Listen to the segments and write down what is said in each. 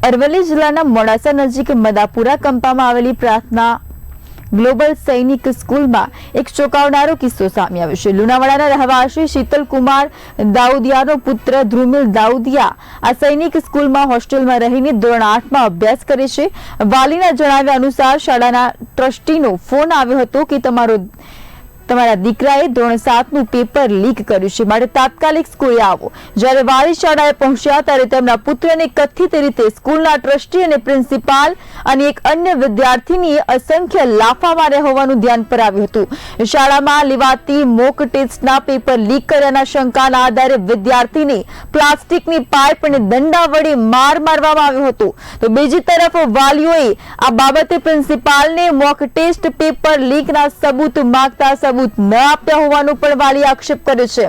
અરવલ્લી જિલ્લાના મોડાસા નજીક મદાપુરા કંપામાં આવેલી પ્રાર્થના ગ્લોબલ સૈનિક સ્કૂલમાં એક ચોંકાવનારો કિસ્સો સામે આવ્યો છે। લુણાવાડાના રહેવાસી શીતલકુમાર દાઉદિયાનો પુત્ર ધ્રુમિલ દાઉદિયા આ સૈનિક સ્કૂલમાં હોસ્ટેલમાં રહીને ધોરણ 8માં અભ્યાસ કરે છે। વાલીના જણાવ્યા અનુસાર શાળાના ટ્રસ્ટીનો ફોન આવ્યો હતો કે તમારા દીકરાએ ધોરણ 7નું પેપર લીક કર્યું છે, માટે તાત્કાલિક સ્કૂલે આવો। જ્યારે વાલી શાળાએ પહોંચ્યા ત્યારે તેમના પુત્રને કથિત રીતે સ્કૂલના ટ્રસ્ટી અને પ્રિન્સિપાલ અને એક અન્ય વિદ્યાર્થીનીએ અસંખ્ય લાફા માર્યા હોવાનું ધ્યાન પર આવ્યું હતું। શાળામાં લેવાતી મોક ટેસ્ટના પેપર લીક કર્યાના શંકાના આધારે વિદ્યાર્થીને પ્લાસ્ટિકની પાઇપ અને દંડા વડે માર મારવામાં આવ્યો હતો। તો બીજી તરફ વાલીઓએ આ બાબતે પ્રિન્સિપાલને મોક ટેસ્ટ પેપર લીકના સબૂત માંગતા સબૂત ન આપ્યા હોવાનો પણ વાલીએ આક્ષેપ કર્યો છે।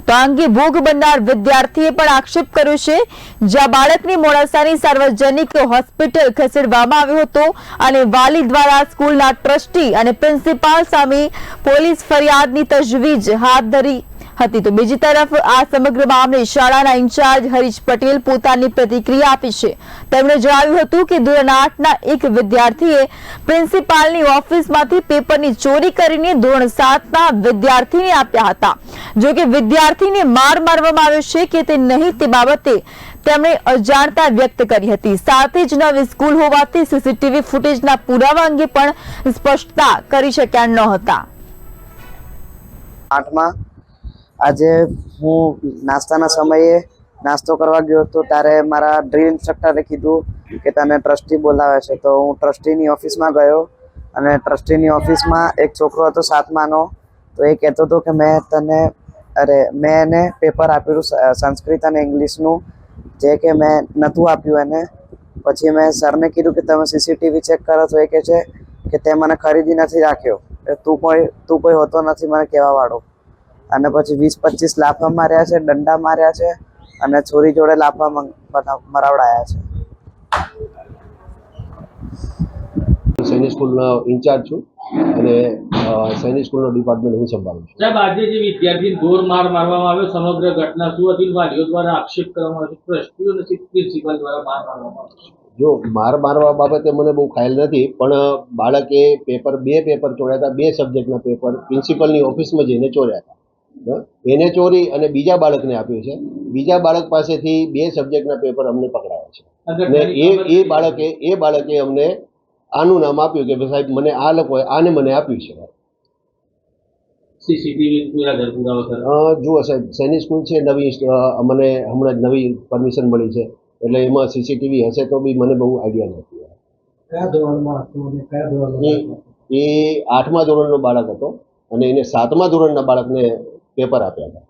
તો આ અંગે ભોગ બનનાર વિદ્યાર્થીએ પણ આક્ષેપ કર્યો છે, જ્યાં બાળકની મોડાસાની સાર્વજનિક હોસ્પિટલ ખસેડવામાં આવ્યો હતો અને વાલી દ્વારા સ્કૂલના ટ્રસ્ટી અને પ્રિન્સિપાલ સામે પોલીસ ફરિયાદની તજવીજ હાથ ધરી હતી। તો બીજી તરફ આ સમગ્ર મામલે શાળાના ઇન્ચાર્જ હરીશ પટેલ પોતાની પ્રતિક્રિયા આપી છે। તેમણે જણાવ્યું હતું કે ધોરણ 8ના એક વિદ્યાર્થીએ પ્રિન્સિપાલની ઓફિસમાંથી પેપરની ચોરી કરીને ધોરણ 7ના વિદ્યાર્થીને આપ્યા હતા। જો કે વિદ્યાર્થીને માર મારવામાં આવ્યો છે કે તે નહીં તે બાબતે તેમણે અજાણતા વ્યક્ત કરી હતી। સાથે જ નવી સ્કૂલ હોવાથી સીસીટીવી ફૂટેજના પુરાવા અંગે પણ સ્પષ્ટતા કરી શક્યા ન હતા। 8માં આજે હું નાસ્તાના સમયે નાસ્તો કરવા ગયો હતો ત્યારે મારા ડ્રીલ ઇન્સ્ટ્રક્ટરે કીધું કે તને ટ્રસ્ટી બોલાવે છે। તો હું ટ્રસ્ટીની ઓફિસમાં ગયો અને ટ્રસ્ટીની ઓફિસમાં એક છોકરો હતો 7માનો। તો એ કહેતો હતો કે મેં એને પેપર આપેલું સંસ્કૃત અને ઇંગ્લિશનું, જે કે મેં નહોતું આપ્યું એને। પછી મેં સરને કીધું કે તમે સીસીટીવી ચેક કરો, તો એ કહે છે કે તે મને ખરીદી નથી રાખ્યો, તું કોઈ હોતો નથી મને કહેવાવાળો। અને પછી 20-25 લાફા માર્યા છે, દંડા માર્યા છે અને છોરી જોડે લાફા મરાવડાયા છે। સૈનિક સ્કૂલનો ઇન્ચાર્જ છું અને સૈનિક સ્કૂલનો ડિપાર્ટમેન્ટ હું સંભાળું છું। સાહેબ, આજે જે વિદ્યાર્થીને ઢોર માર મારવામાં આવ્યો, સમગ્ર ઘટના શું હતી? વાલીઓ દ્વારા આક્ષેપ કરવામાં આવ્યો, ટ્રસ્ટીઓ અને પ્રિન્સિપાલ દ્વારા માર મારવામાં આવ્યો। જો માર મારવા બાબતે મને બહુ ખ્યાલ નથી, પણ બાળકે બે પેપર ચોર્યા હતા, 2 સબ્જેક્ટના પેપર પ્રિન્સિપલની ઓફિસમાં જઈને ચોર્યા હતા। એને ચોરી અને બીજા બાળકને આપ્યું છે। બીજા બાળક પાસેથી 2 સબ્જેક્ટના પેપર અમને પકડાયા છે અને એ બાળકે અમને આનું નામ આપ્યું કે સાહેબ મને આ લોકોએ આને મને આપ્યું છે। સીસીટીવી જુઓ સાહેબ, સૈનિક સ્કૂલ છે નવી, મને હમણાં જ નવી પરમિશન મળી છે, એટલે એમાં સીસીટીવી હશે તો બી મને બહુ આઈડિયા નથી। કયા ધોરણમાં હતું અને કયા ધોરણમાં? એ 8મા ધોરણનો બાળક હતો અને એને 7મા ધોરણના બાળકને પેપર આપ્યા હતા।